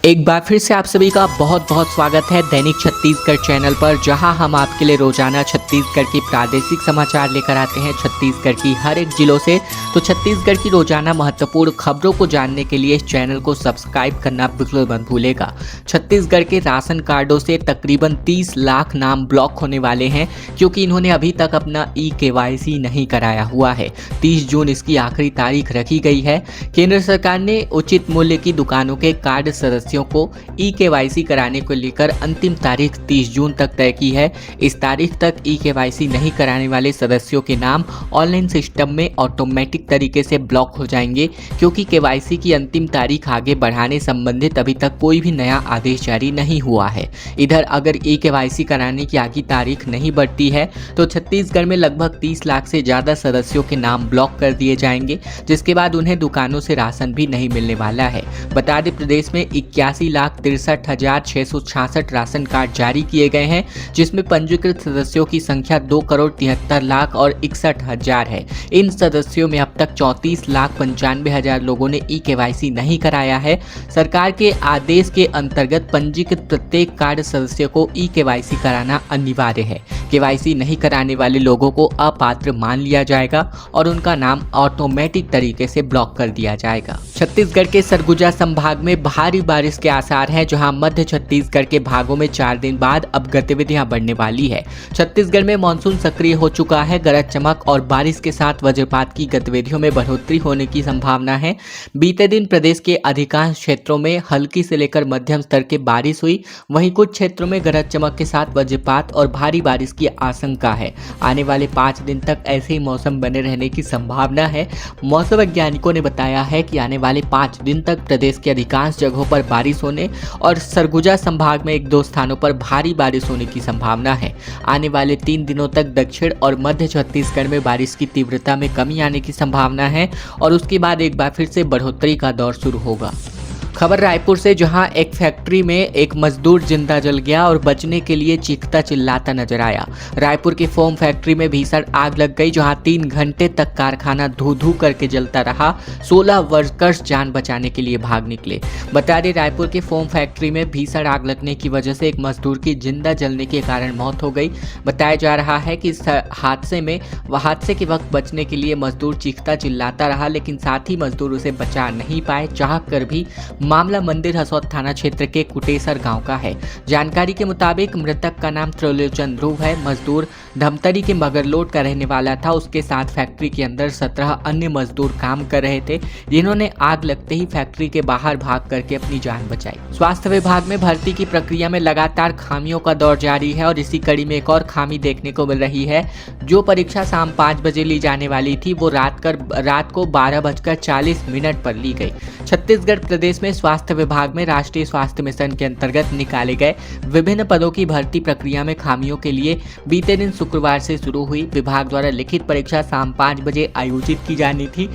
एक बार फिर से आप सभी का बहुत बहुत स्वागत है दैनिक छत्तीसगढ़ चैनल पर, जहां हम आपके लिए रोजाना छत्तीसगढ़ की प्रादेशिक समाचार लेकर आते हैं छत्तीसगढ़ की हर एक जिलों से। तो छत्तीसगढ़ की रोजाना महत्वपूर्ण खबरों को जानने के लिए इस चैनल को सब्सक्राइब करना बिल्कुल मत भूलेगा। छत्तीसगढ़ के राशन कार्डों से तकरीबन 30 लाख नाम ब्लॉक होने वाले हैं, क्योंकि इन्होंने अभी तक अपना KYC नहीं कराया हुआ है। 30 जून इसकी आखिरी तारीख रखी गई है। केंद्र सरकार ने उचित मूल्य की दुकानों के कार्ड सदस्यों को KYC कराने को लेकर अंतिम तारीख 30 जून तक तय की है। इस तारीख तक KYC नहीं कराने वाले सदस्यों के नाम ऑनलाइन सिस्टम में ऑटोमेटिक तरीके से ब्लॉक हो जाएंगे, क्योंकि KYC की अंतिम तारीख आगे बढ़ाने संबंधित अभी तक कोई भी नया आदेश जारी नहीं हुआ है। इधर अगर KYC कराने की आगे तारीख नहीं बढ़ती है तो छत्तीसगढ़ में लगभग 30 लाख से ज़्यादा सदस्यों के नाम ब्लॉक कर दिए जाएंगे, जिसके बाद उन्हें दुकानों से राशन भी नहीं मिलने वाला है। बता दें, प्रदेश में 81,63,666 राशन कार्ड जारी किए गए हैं, जिसमें पंजीकृत सदस्यों की संख्या 2,73,61,000 है। इन सदस्यों में अब तक 34,95,000 लोगों ने KYC नहीं कराया है। सरकार के आदेश के अंतर्गत पंजीकृत प्रत्येक कार्ड सदस्य को KYC कराना अनिवार्य है। KYC नहीं कराने वाले लोगों को अपात्र मान लिया जाएगा और उनका नाम ऑटोमेटिक तरीके से ब्लॉक कर दिया जाएगा। छत्तीसगढ़ के सरगुजा संभाग में भारी बारिश के आसार हैं, जहां मध्य छत्तीसगढ़ के भागों में 4 दिन बाद अब गतिविधियां बढ़ने वाली है। छत्तीसगढ़ में मानसून सक्रिय हो चुका है। गरज चमक और बारिश के साथ वज्रपात की गतिविधियों में बढ़ोतरी होने की संभावना है। बीते दिन प्रदेश के अधिकांश क्षेत्रों में हल्की से लेकर मध्यम स्तर की बारिश हुई। वहीं कुछ क्षेत्रों में गरज चमक के साथ वज्रपात और भारी बारिश की आशंका है। आने वाले 5 दिन तक ऐसे ही मौसम बने रहने की संभावना है। मौसम वैज्ञानिकों ने बताया है कि आने वाले 5 दिन तक प्रदेश के अधिकांश जगहों पर बारिश होने और सरगुजा संभाग में 1-2 स्थानों पर भारी बारिश होने की संभावना है। आने वाले 3 दिनों तक दक्षिण और मध्य छत्तीसगढ़ में बारिश की तीव्रता में कमी आने की संभावना है और उसके बाद एक बार फिर से बढ़ोतरी का दौर शुरू होगा। खबर रायपुर से, जहां एक फैक्ट्री में एक मजदूर जिंदा जल गया और बचने के लिए चीखता चिल्लाता नजर आया। रायपुर की फोम फैक्ट्री में भीषण आग लग गई, जहां 3 घंटे तक कारखाना धू धू करके जलता रहा। 16 वर्कर्स जान बचाने के लिए भाग निकले। बता दें, रायपुर की फोम फैक्ट्री में भीषण आग लगने की वजह से एक मजदूर की जिंदा जलने के कारण मौत हो गई। बताया जा रहा है कि इस हादसे के वक्त बचने के लिए मजदूर चीखता चिल्लाता रहा, लेकिन साथ ही मजदूर उसे बचा नहीं पाए। चाह कर भी मामला मंदिर हसौद थाना क्षेत्र के कुटेसर गांव का है। जानकारी के मुताबिक मृतक का नाम त्रिलोचन ध्रुव है। मजदूर धमतरी के मगरलोड का रहने वाला था। उसके साथ फैक्ट्री के अंदर 17 अन्य मजदूर काम कर रहे थे, जिन्होंने आग लगते ही फैक्ट्री के बाहर भाग करके अपनी जान बचाई। स्वास्थ्य विभाग में भर्ती की प्रक्रिया में लगातार खामियों का दौर जारी है और इसी कड़ी में एक और खामी देखने को मिल रही है। जो परीक्षा शाम 5 बजे ली जाने वाली थी, वो रात को 12:40 पर ली गई। छत्तीसगढ़ प्रदेश में स्वास्थ्य विभाग में राष्ट्रीय स्वास्थ्य मिशन के अंतर्गत निकाले गए विभिन्न पदों की भर्ती प्रक्रिया में खामियों के लिए बीते दिन शुक्रवार से शुरू हुई। विभाग द्वारा लिखित परीक्षा शाम 5 बजे आयोजित की जानी थी,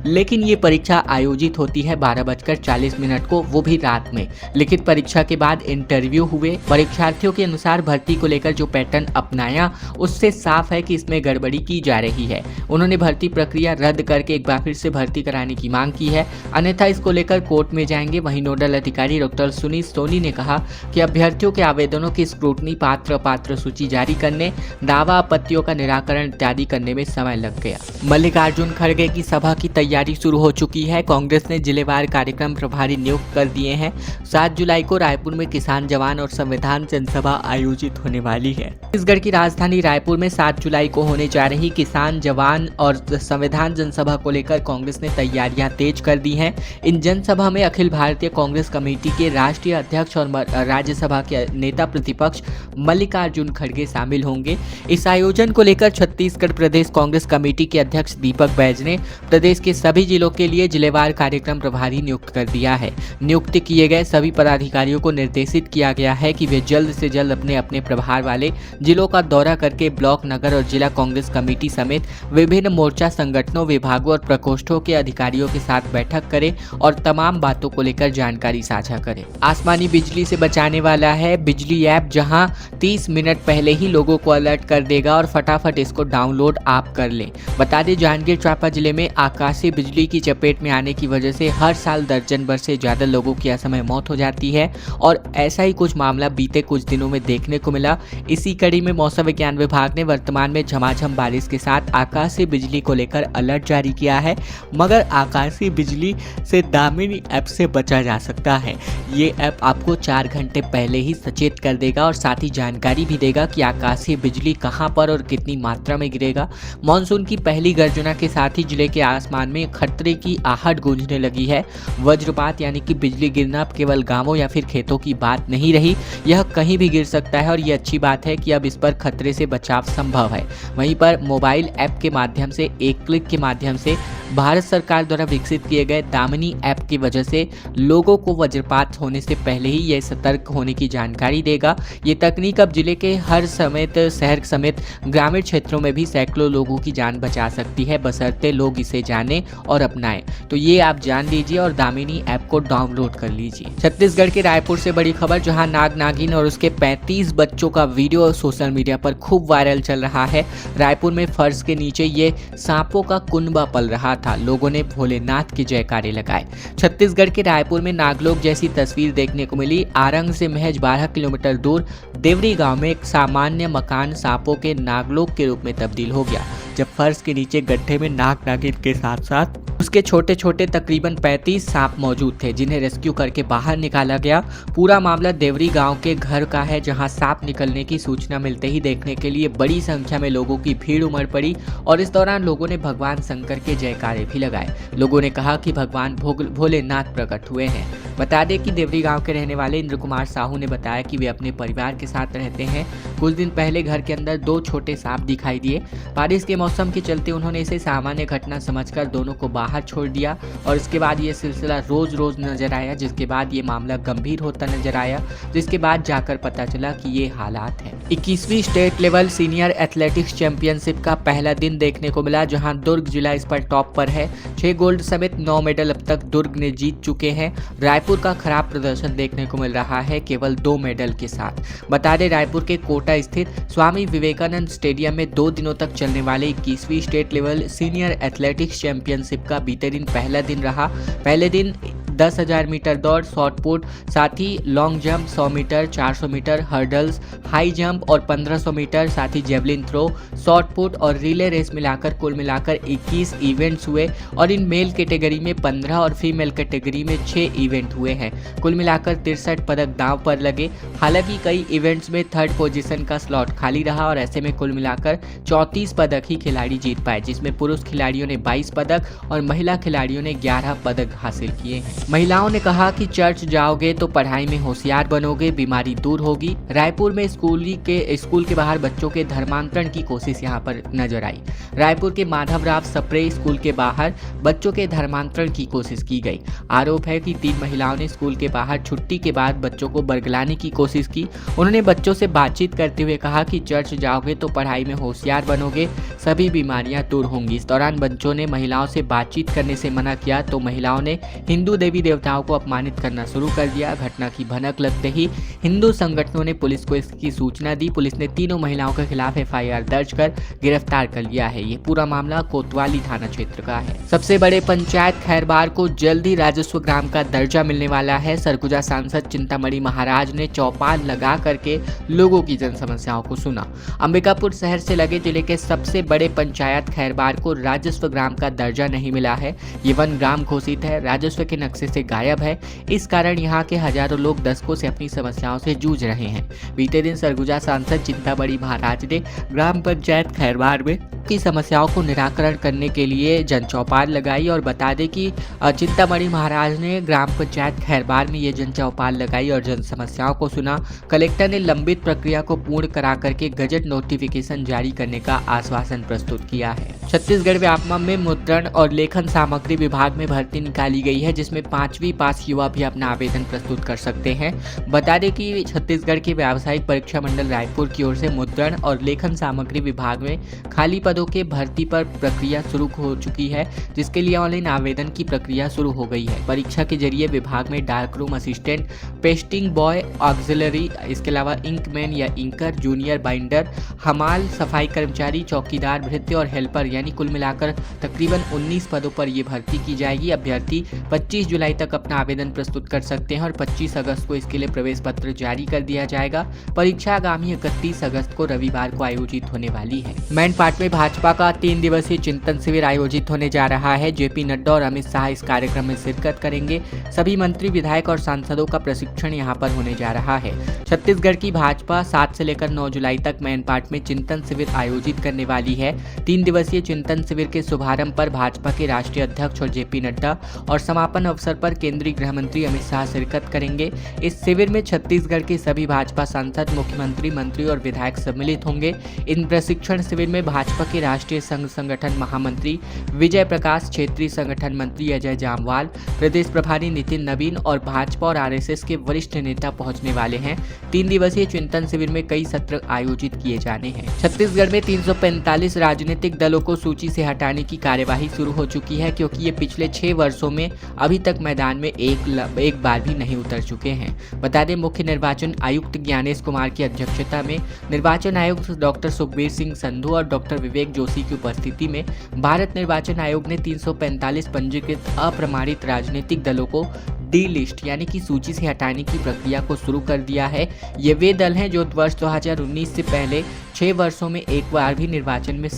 लेकिन ये परीक्षा आयोजित होती है 12:40 को, वो भी रात में। लिखित परीक्षा के बाद इंटरव्यू हुए। परीक्षार्थियों के अनुसार भर्ती को लेकर जो पैटर्न अपनाया, उससे साफ है कि इसमें गड़बड़ी की जा रही है। उन्होंने भर्ती प्रक्रिया रद्द करके एक बार फिर से भर्ती कराने की मांग की है, अन्यथा इसको लेकर कोर्ट में जाएंगे। वहीं नोडल अधिकारी डॉक्टर सुनील सोनी ने कहा कि अभ्यर्थियों के आवेदनों की स्क्रूटनी, पात्र अपात्र सूची जारी करने, दावा आपत्तियों का निराकरण इत्यादि करने में समय लग गया। मल्लिकार्जुन खड़गे की सभा की तैयारी शुरू हो चुकी है। कांग्रेस ने जिलेवार कार्यक्रम प्रभारी नियुक्त कर दिए हैं। 7 जुलाई को रायपुर में किसान जवान और संविधान जनसभा आयोजित होने वाली है। छत्तीसगढ़ की राजधानी रायपुर में 7 जुलाई को होने जा रही किसान जवान और संविधान जनसभा को लेकर कांग्रेस ने तैयारियां तेज कर दी हैं। इन जनसभा में अखिल भारतीय कांग्रेस कमेटी के राष्ट्रीय अध्यक्ष और राज्यसभा के नेता प्रतिपक्ष मल्लिकार्जुन खड़गे शामिल होंगे। इस आयोजन को लेकर छत्तीसगढ़ प्रदेश कांग्रेस कमेटी के अध्यक्ष दीपक बैज ने प्रदेश के सभी जिलों के लिए जिलेवार कार्यक्रम प्रभारी नियुक्त कर दिया है। नियुक्त किए गए सभी पदाधिकारियों को निर्देशित किया गया है कि वे जल्द से जल्द अपने अपने प्रभार वाले जिलों का दौरा करके ब्लॉक, नगर और जिला कांग्रेस कमेटी समेत विभिन्न मोर्चा संगठनों, विभागों और प्रकोष्ठों के अधिकारियों के साथ बैठक करें और तमाम बातों को लेकर जानकारी साझा करें। आसमानी बिजली से बचाने वाला है बिजली ऐप, जहां 30 मिनट पहले ही लोगों को अलर्ट कर देगा और फटाफट इसको डाउनलोड आप कर लें। बता दें, जांजगीर चांपा जिले में आकाशीय बिजली की चपेट में आने की वजह से हर साल दर्जन भर से ज्यादा लोगों की असमय मौत हो जाती है और ऐसा ही कुछ मामला बीते कुछ दिनों में देखने को मिला। इसी कड़ी में मौसम विज्ञान विभाग ने वर्तमान में झमाझम बारिश के साथ आकाशीय बिजली को लेकर अलर्ट जारी किया है, मगर आकाशीय बिजली से दामिनी ऐप से बचा जा सकता है। ये ऐप आपको 4 घंटे पहले ही सचेत कर देगा और साथ ही जानकारी भी देगा कि आकाशीय बिजली कहां पर और कितनी मात्रा में गिरेगा। मानसून की पहली गर्जना के साथ ही जिले के आसमान में खतरे की आहट गूंजने लगी है। वज्रपात यानी कि बिजली गिरना अब केवल गांवों या फिर खेतों की बात नहीं रही, यह कहीं भी गिर सकता है और ये अच्छी बात है कि अब इस पर खतरे से बचाव संभव है। वहीं पर मोबाइल ऐप के माध्यम से एक क्लिक के माध्यम से भारत सरकार द्वारा विकसित किए गए दामिनी ऐप की वजह से लोगों को वज्रपात होने से पहले ही यह सतर्क होने की जानकारी देगा। ये तकनीक अब जिले के हर समेत शहर समेत ग्रामीण क्षेत्रों में भी सैकड़ों लोगों की जान बचा सकती है, बशर्ते लोग इसे जानें और अपनाएं। तो ये आप जान लीजिए और दामिनी ऐप को डाउनलोड कर लीजिए। छत्तीसगढ़ के रायपुर से बड़ी खबर, जहां नाग नागिन और उसके 35 बच्चों का वीडियो सोशल मीडिया पर खूब वायरल चल रहा है। रायपुर में फर्श के नीचे ये सांपों का कुनबा पल रहा था। लोगों ने भोलेनाथ के जयकारे लगाए। छत्तीसगढ़ के रायपुर में नागलोक जैसी तस्वीर देखने को मिली। आरंग से महज 12 किलोमीटर दूर देवरी गांव में एक सामान्य मकान सांपों के नागलोक के रूप में तब्दील हो गया, जब फर्श के नीचे गड्ढे में नाग नागिन के साथ साथ उसके छोटे छोटे तकरीबन 35 सांप मौजूद थे, जिन्हें रेस्क्यू करके बाहर निकाला गया। पूरा मामला देवरी गांव के घर का है, जहां सांप निकलने की सूचना मिलते ही देखने के लिए बड़ी संख्या में लोगों की भीड़ उमड़ पड़ी और इस दौरान लोगों ने भगवान शंकर के जयकारे भी लगाए। लोगों ने कहा कि भगवान भोलेनाथ प्रकट हुए हैं। बता दें कि देवरी गांव के रहने वाले इंद्र कुमार साहू ने बताया कि वे अपने परिवार के साथ रहते हैं। कुछ दिन पहले घर के अंदर 2 छोटे सांप दिखाई दिए। बारिश के मौसम के चलते उन्होंने इसे सामान्य घटना समझकर दोनों को बाहर छोड़ दिया और इसके बाद ये सिलसिला रोज रोज नजर आया, जिसके बाद ये मामला गंभीर होता नजर आया, जिसके बाद जाकर पता चला कि ये हालात है। 21वीं state level senior athletics championship का पहला दिन देखने को मिला, जहां दुर्ग जिला इस पर टॉप पर है। 6 गोल्ड समेत 9 मेडल अब तक दुर्ग ने जीत चुके हैं। रायपुर का खराब प्रदर्शन देखने को मिल रहा है, केवल 2 मेडल के साथ। बता दें, रायपुर के कोटा स्थित स्वामी विवेकानंद स्टेडियम में 2 दिनों तक चलने वाले 21वीं state level senior athletics championship का बीते दिन पहला दिन रहा। पहले दिन 10,000 मीटर दौड़, शॉट पुट, साथ ही long jump, 100 metre, 400 metre, hurdles, high jump और 1500 मीटर, साथ ही जेवलिन थ्रो, शॉट पुट और रिले रेस मिलाकर कुल मिलाकर 21 इवेंट्स हुए और इन मेल कैटेगरी में 15 और फीमेल कैटेगरी में 6 इवेंट हुए हैं। कुल मिलाकर 63 पदक दांव पर लगे। हालांकि कई इवेंट्स में 3rd पोजीशन का स्लॉट खाली रहा और ऐसे में कुल मिलाकर 34 पदक ही खिलाड़ी जीत पाए, जिसमें पुरुष खिलाड़ियों ने 22 पदक और महिला खिलाड़ियों ने 11 पदक हासिल किए हैं। महिलाओं ने कहा कि चर्च जाओगे तो पढ़ाई में होशियार बनोगे, बीमारी दूर होगी। रायपुर में स्कूल के बाहर बच्चों के धर्मांतरण की कोशिश यहां पर नजर आई। रायपुर के माधवराव सप्रे स्कूल के बाहर बच्चों के धर्मांतरण की कोशिश की गई। आरोप है कि 3 महिलाओं ने स्कूल के बाहर छुट्टी के बाद बच्चों को बरगलाने की कोशिश की। उन्होंने बच्चों से बातचीत करते हुए कहा कि चर्च जाओगे तो पढ़ाई में होशियार बनोगे, सभी बीमारियां दूर होंगी। इस दौरान बच्चों ने महिलाओं से बातचीत करने से मना किया तो महिलाओं ने हिंदू देवी देवताओं को अपमानित करना शुरू कर दिया। घटना की भनक लगते ही हिंदू संगठनों ने पुलिस को इसकी सूचना दी। पुलिस ने तीनों महिलाओं के खिलाफ FIR दर्ज कर गिरफ्तार कर लिया है। ये पूरा मामला कोतवाली थाना क्षेत्र का है। सबसे बड़े पंचायत खैरबार को जल्द ही राजस्व ग्राम का दर्जा मिलने वाला है। सरगुजा सांसद चिंतामणि महाराज ने चौपाल लगा करके लोगों की जन समस्याओं को सुना। अंबिकापुर शहर से लगे जिले के सबसे बड़े पंचायत खैरबार को राजस्व ग्राम का दर्जा नहीं मिला है। ये वन ग्राम घोषित है, राजस्व के नक्शे से गायब है। इस कारण यहाँ के हजारों लोग दशकों से अपनी समस्याओं से जूझ रहे हैं। बीते दिन सरगुजा सांसद चिंतामणि महाराज ने ग्राम पंचायत खैरबार में की समस्याओं को निराकरण करने के लिए जन चौपाल लगाई। और बता दें कि चिंतामणि महाराज ने ग्राम पंचायत खैरबार में ये जन चौपाल लगाई और जन समस्याओं को सुना। कलेक्टर ने लंबित प्रक्रिया को पूर्ण करा करके गजट नोटिफिकेशन जारी करने का आश्वासन प्रस्तुत किया है। छत्तीसगढ़ व्यापमं में मुद्रण और लेखन सामग्री विभाग में भर्ती निकाली गई है, जिसमें 5वीं पास युवा भी अपना आवेदन प्रस्तुत कर सकते हैं। बता दें कि छत्तीसगढ़ के व्यावसायिक परीक्षा मंडल रायपुर की ओर से मुद्रण और लेखन सामग्री विभाग में खाली पदों के भर्ती पर प्रक्रिया शुरू हो चुकी है, जिसके लिए ऑनलाइन आवेदन की प्रक्रिया शुरू हो गई है। परीक्षा के जरिए विभाग में dark room assistant, pasting boy, auxiliary, इसके अलावा इंकमैन या इंकर, जूनियर बाइंडर, हमाल, सफाई कर्मचारी, चौकीदार, भृत्य और हेल्पर यानी कुल मिलाकर तकरीबन 19 पदों पर ये भर्ती की जाएगी। अभ्यर्थी 25 जुलाई तक अपना आवेदन प्रस्तुत कर सकते हैं और 25 अगस्त को इसके लिए प्रवेश पत्र जारी कर दिया जाएगा। परीक्षा आगामी 31 अगस्त को रविवार को आयोजित होने वाली है। मैनपाट में भाजपा का 3 दिवसीय चिंतन शिविर आयोजित होने जा रहा है। जेपी नड्डा और अमित शाह इस कार्यक्रम में शिरकत करेंगे। सभी मंत्री, विधायक और सांसदों का प्रशिक्षण यहाँ पर होने जा रहा है। छत्तीसगढ़ की भाजपा 7 से लेकर 9 जुलाई तक मैनपाट में चिंतन शिविर आयोजित करने वाली है। 3 दिवसीय चिंतन शिविर के शुभारंभ पर भाजपा के राष्ट्रीय अध्यक्ष और जेपी नड्डा और समापन अवसर पर केंद्रीय गृह मंत्री अमित शाह शिरकत करेंगे। इस शिविर में छत्तीसगढ़ के सभी भाजपा सांसद, मुख्यमंत्री, मंत्री और विधायक सम्मिलित होंगे। इन प्रशिक्षण शिविर में भाजपा के राष्ट्रीय संघ संगठन महामंत्री विजय प्रकाश, क्षेत्रीय संगठन मंत्री अजय जामवाल, प्रदेश प्रभारी नितिन नवीन और भाजपा और आरएसएस के वरिष्ठ नेता पहुंचने वाले हैं। 3 दिवसीय चिंतन शिविर में कई सत्र आयोजित किए जाने हैं। छत्तीसगढ़ में 345 राजनीतिक दलों को सूची से हटाने की कार्यवाही शुरू हो चुकी है, क्योंकि ये पिछले 6 वर्षों में अभी तक मैदान में एक बार भी नहीं उतर चुके हैं। बता दें, मुख्य निर्वाचन आयुक्त ज्ञानेश कुमार की अध्यक्षता में निर्वाचन आयुक्त डॉक्टर सुखबीर सिंह संधू और डॉक्टर विवेक जोशी की उपस्थिति में भारत निर्वाचन आयोग ने 345 पंजीकृत अप्रमाणित राजनीतिक दलों को डी लिस्ट यानी कि सूची से हटाने की प्रक्रिया को शुरू कर दिया है। ये वे दल हैं जो वर्ष 2019 से पहले 6 वर्षों में एक बार भी निर्वाचन में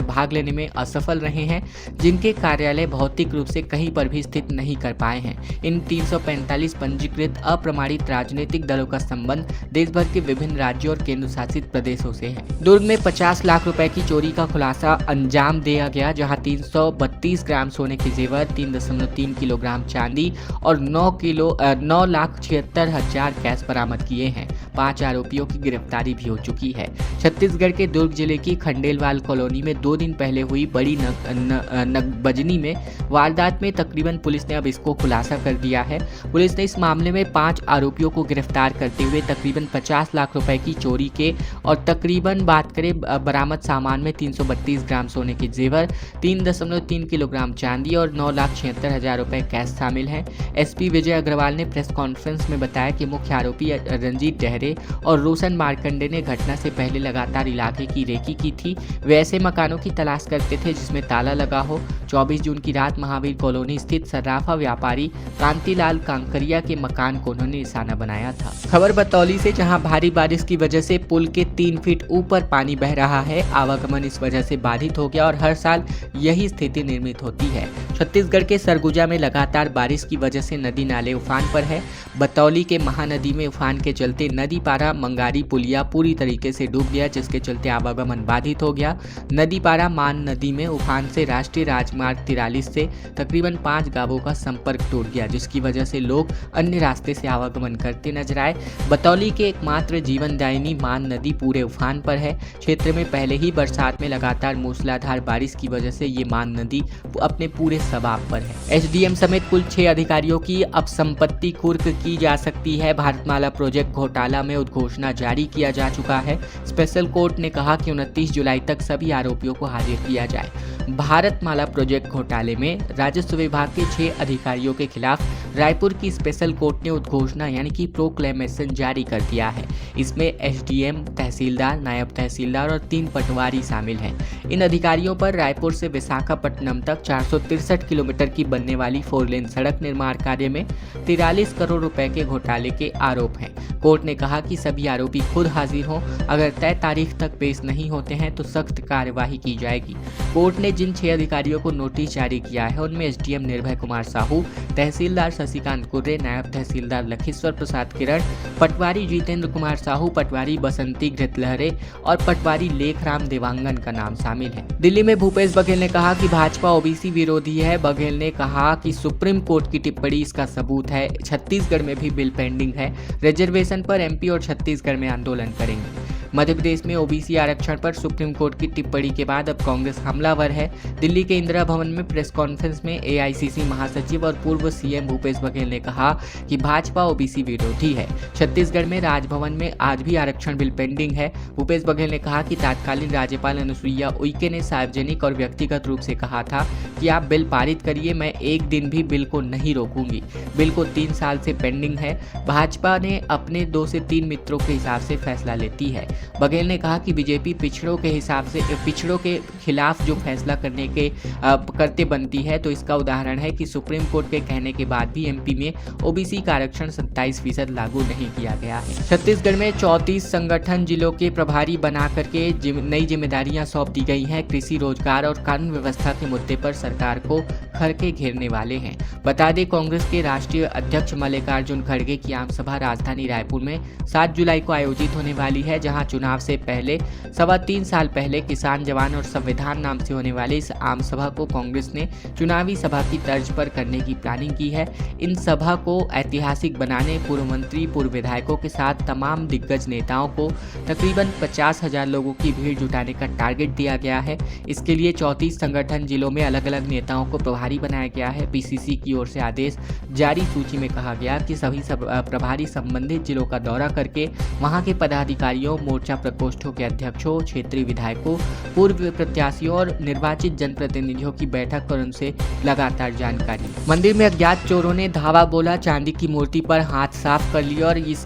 भाग लेने में असफल रहे हैं, जिनके कार्यालय भौतिक रूप से कहीं पर भी स्थित नहीं कर पाए हैं। इन 345 पंजीकृत अप्रमाणित राजनीतिक दलों का संबंध देश भर के विभिन्न राज्यों और केंद्र शासित प्रदेशों से है। दुर्ग में 50 लाख रुपए की चोरी का खुलासा अंजाम दिया गया, जहां 332 ग्राम सोने के जेवर, 3.3 किलोग्राम चांदी और 9,76,000 कैश बरामद किए हैं। 5 आरोपियों की गिरफ्तारी भी हो चुकी है। छत्तीसगढ़ के दुर्ग जिले की खंडेलवाल कॉलोनी में 2 दिन पहले हुई बड़ी नकबजनी में वारदात में तकरीबन पुलिस ने अब इसको खुलासा कर दिया है। पुलिस ने इस मामले में 5 आरोपियों को गिरफ्तार करते हुए तकरीबन 50 लाख रुपए की चोरी के और तकरीबन बात करें बरामद सामान में 332 ग्राम सोने के जेवर, 3.3 किलोग्राम चांदी और 9,76,000 रुपए कैश शामिल हैं। एसपी विजय अग्रवाल ने प्रेस कॉन्फ्रेंस में बताया कि मुख्य आरोपी रंजीत डहरे और रोशन मार्कंडे ने घटना से पहले लगातार इलाके की रेकी की थी। वे ऐसे मकानों की तलाश करते थे जिसमें ताला लगा हो। 24 जून की रात महावीर कॉलोनी स्थित सर्राफा व्यापारी कांतिलाल कांकरिया के मकान को उन्होंने निशाना बनाया था। खबर बतौली से, जहां भारी बारिश की वजह से पुल के 3 फीट ऊपर पानी बह रहा है। आवागमन इस वजह से बाधित हो गया और हर साल यही स्थिति निर्मित होती है। छत्तीसगढ़ के सरगुजा में लगातार बारिश की वजह से नदी नाले उफान पर है। बतौली के महानदी में उफान के चलते नदी पारा मंगारी पुलिया पूरी तरीके से डूब गया, जिसके चलते आवागमन बाधित हो गया। नदी पारा मान नदी में उफान से राष्ट्रीय राजमार्ग 43 से तकरीबन 5 गांवों का संपर्क टूट गया, जिसकी वजह से लोग अन्य रास्ते से आवागमन करते नजर आए। बतौली के एकमात्र जीवनदायिनी मान नदी पूरे उफान पर है। क्षेत्र में पहले ही बरसात में लगातार मूसलाधार बारिश की वजह से ये मान नदी अपने पूरे सबाब पर है। एसडीएम समेत कुल 6 अधिकारियों की अब संपत्ति कुर्क की जा सकती है। भारतमाला प्रोजेक्ट घोटाला में उद्घोषणा जारी किया जा चुका है। स्पेशल कोर्ट ने कहा कि 29 जुलाई तक सभी आरोपियों को हाजिर किया जाए। भारतमाला प्रोजेक्ट घोटाले में राजस्व विभाग के 6 अधिकारियों के खिलाफ रायपुर की स्पेशल कोर्ट ने उद्घोषणा यानी कि प्रोक्लेमेशन जारी कर दिया है। इसमें एसडीएम, तहसीलदार, नायब तहसीलदार और 3 पटवारी शामिल हैं। इन अधिकारियों पर रायपुर से विशाखापट्टनम तक 463 किलोमीटर की बनने वाली 4 लेन सड़क निर्माण कार्य में 43 करोड़ रुपए के घोटाले के आरोप हैं। कोर्ट ने कहा कहा कि सभी आरोपी खुद हाजिर हों, अगर तय तारीख तक पेश नहीं होते हैं तो सख्त कार्यवाही की जाएगी। कोर्ट ने जिन 6 अधिकारियों को नोटिस जारी किया है उनमें एसडीएम निर्भय कुमार साहू, तहसीलदार शशिकांत कुर्रे, नायब तहसीलदार लखीश्वर प्रसाद किरण, पटवारी जितेंद्र कुमार साहू, पटवारी बसंती घृतलहरे और पटवारी लेखराम देवांगन का नाम शामिल है। दिल्ली में भूपेश बघेल ने कहा कि भाजपा ओबीसी विरोधी है। बघेल ने कहा कि सुप्रीम कोर्ट की टिप्पणी इसका सबूत है। छत्तीसगढ़ में भी बिल पेंडिंग है। रिजर्वेशन पर एमपी और छत्तीसगढ़ में आंदोलन करेंगे। मध्य प्रदेश में ओबीसी आरक्षण पर सुप्रीम कोर्ट की टिप्पणी के बाद अब कांग्रेस हमलावर है। दिल्ली के इंदिरा भवन में प्रेस कॉन्फ्रेंस में एआईसीसी महासचिव और पूर्व सीएम भूपेश बघेल ने कहा कि भाजपा ओबीसी विरोधी है। छत्तीसगढ़ में राजभवन में आज भी आरक्षण बिल पेंडिंग है। भूपेश बघेल ने कहा कि तत्कालीन राज्यपाल अनुसुईया उइके ने सार्वजनिक और व्यक्तिगत रूप से कहा था कि आप बिल पारित करिए, मैं एक दिन भी बिल को नहीं रोकूंगी। बिल को 3 साल से पेंडिंग है। भाजपा ने अपने 2 से 3 मित्रों के हिसाब से फैसला लेती है। बघेल ने कहा कि बीजेपी पिछड़ों के खिलाफ जो फैसला करते बनती है, तो इसका उदाहरण है कि सुप्रीम कोर्ट के कहने के बाद भी एमपी में ओबीसी का आरक्षण 27% लागू नहीं किया गया है। छत्तीसगढ़ में 34 संगठन जिलों के प्रभारी बना करके नई जिम्मेदारियां सौंप दी गई हैं। कृषि, रोजगार और कानून व्यवस्था के मुद्दे पर सरकार को खड़गे घेरने वाले हैं। बता दें, कांग्रेस के राष्ट्रीय अध्यक्ष मल्लिकार्जुन खड़गे की आम सभा राजधानी रायपुर में 7 जुलाई को आयोजित होने वाली है, जहां चुनाव से पहले 3.25 साल पहले किसान जवान और संविधान नाम से होने वाले इस आम सभा को कांग्रेस ने चुनावी सभा की तर्ज पर करने की प्लानिंग की है। इन सभा को ऐतिहासिक बनाने पूर्व मंत्री, पूर्व विधायकों के साथ तमाम दिग्गज नेताओं को तकरीबन 50,000 लोगों की भीड़ जुटाने का टारगेट दिया गया है। इसके लिए 34 संगठन जिलों में अलग अलग नेताओं को प्रभारी बनाया गया है। पीसीसी की ओर से आदेश जारी सूची में कहा गया कि सभी प्रभारी संबंधित जिलों का दौरा करके वहां के पदाधिकारियों, मोर्चा प्रकोष्ठों के अध्यक्षों, क्षेत्रीय विधायकों, पूर्व प्रत्याशियों और निर्वाचित जनप्रतिनिधियों की बैठक कर उनसे लगातार जानकारी। मंदिर में अज्ञात चोरों ने धावा बोला, चांदी की मूर्ति पर हाथ साफ कर लिया और इस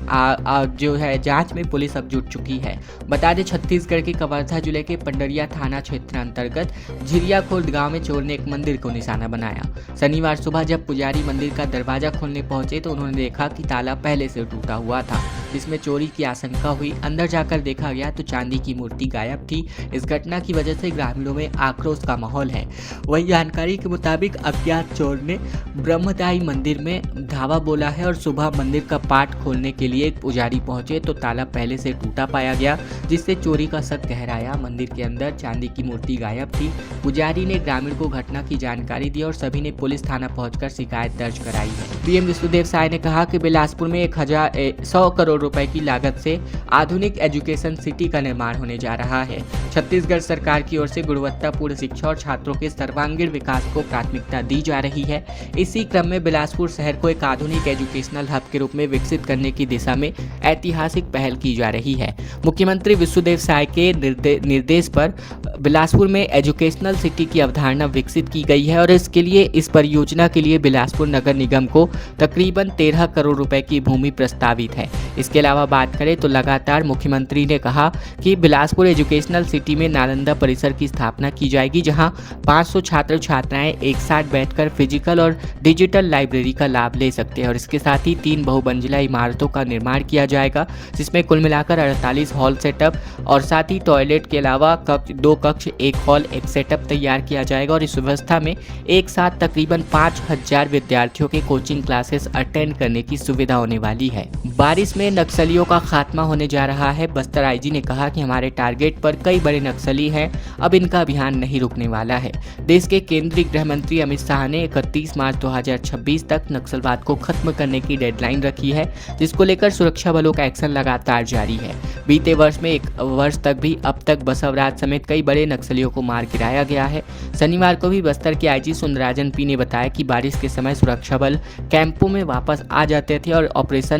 जो है जांच में पुलिस अब जुट चुकी है। बता दें, छत्तीसगढ़ के कवर्धा जिले के पंडरिया थाना क्षेत्र अंतर्गत झिरिया खुर्द गाँव में चोर ने एक मंदिर को निशाना बनाया। शनिवार सुबह जब पुजारी मंदिर का दरवाजा खोलने पहुंचे तो उन्होंने देखा कि ताला पहले से टूटा हुआ था, जिसमें चोरी की आशंका हुई। अंदर जाकर देखा गया तो चांदी की मूर्ति गायब थी। इस घटना की वजह से ग्रामीणों में आक्रोश का माहौल है। वही जानकारी के मुताबिक अज्ञात चोर ने ब्रह्मदाई मंदिर में धावा बोला है और सुबह मंदिर का पाट खोलने के लिए एक पुजारी पहुंचे तो ताला पहले से टूटा पाया गया, जिससे चोरी का शक गहराया। मंदिर के अंदर चांदी की मूर्ति गायब थी। पुजारी ने ग्रामीण को घटना की जानकारी दी और सभी ने पुलिस थाना पहुंचकर शिकायत दर्ज कराई है। पीएम विष्णुदेव साय ने कहा कि बिलासपुर में 100 करोड़ रुपए की लागत से आधुनिक एजुकेशन सिटी का निर्माण होने जा रहा है। छत्तीसगढ़ सरकार की ओर से गुणवत्तापूर्ण शिक्षा और छात्रों के सर्वांगीण विकास को प्राथमिकता दी जा रही है। इसी क्रम में बिलासपुर शहर को एक आधुनिक एजुकेशनल हब के रूप में विकसित करने की दिशा में ऐतिहासिक पहल की जा रही है। मुख्यमंत्री विष्णुदेव साय के निर्देश पर बिलासपुर में एजुकेशनल सिटी की अवधारणा विकसित की गई है और इसके लिए इस परियोजना के लिए बिलासपुर नगर निगम को तकरीबन 13 करोड़ रुपए की भूमि प्रस्तावित है। इसके अलावा बात करें तो लगातार मुख्यमंत्री ने कहा कि बिलासपुर एजुकेशनल सिटी में नालंदा परिसर की स्थापना की जाएगी, जहां 500 छात्र छात्राएं एक साथ बैठकर फिजिकल और डिजिटल लाइब्रेरी का लाभ ले सकते हैं और इसके साथ ही 3 बहुमंजिला इमारतों का निर्माण किया जाएगा, जिसमें कुल मिलाकर 48 हॉल सेटअप और साथ ही टॉयलेट के अलावा 2 कक्ष, 1 हॉल, 1 सेटअप तैयार किया जाएगा और इस व्यवस्था में एक साथ तकरीबन 5000 विद्यार्थियों के कोचिंग क्लासेस अटेंड करने की सुविधा होने वाली है। बारिश में नक्सलियों का खात्मा होने जा रहा है। बस्तर आईजी ने कहा कि हमारे टारगेट पर कई बड़े नक्सली हैं, अब इनका अभियान नहीं रुकने वाला है। देश के केंद्रीय गृह मंत्री अमित शाह ने 31 मार्च 2026 तक नक्सलवाद को खत्म करने की डेडलाइन रखी है, जिसको लेकर सुरक्षा बलों का एक्शन लगातार जारी है। बीते वर्ष में 1 वर्ष तक भी अब तक बसवराज समेत कई बड़े नक्सलियों को मार गिराया गया है। शनिवार को भी बस्तर के आईजी सुंदराजन पी ने बताया कि बारिश के समय सुरक्षा बल कैंपों में वापस आ जाते थे और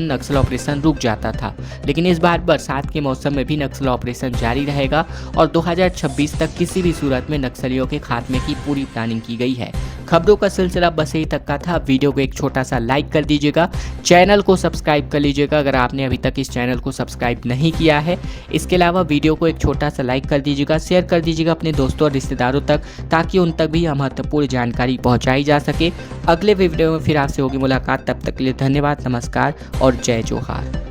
नक्सल ऑपरेशन रुक जाता था, लेकिन इस बार बरसात के मौसम में भी नक्सल ऑपरेशन जारी रहेगा और 2026 तक किसी भी सूरत में नक्सलियों के खात्मे की पूरी प्लानिंग की गई है। खबरों का सिलसिला बस यही तक का था। वीडियो को एक छोटा सा लाइक कर दीजिएगा, चैनल को सब्सक्राइब कर लीजिएगा अगर आपने अभी तक इस चैनल को सब्सक्राइब नहीं किया है। इसके अलावा वीडियो को एक छोटा सा लाइक कर दीजिएगा, शेयर कर दीजिएगा अपने दोस्तों और रिश्तेदारों तक, ताकि उन तक भी महत्वपूर्ण जानकारी पहुंचाई जा सके। अगले वीडियो में फिर आपसे होगी मुलाकात, तब तक के लिए धन्यवाद, नमस्कार और जय जोहार।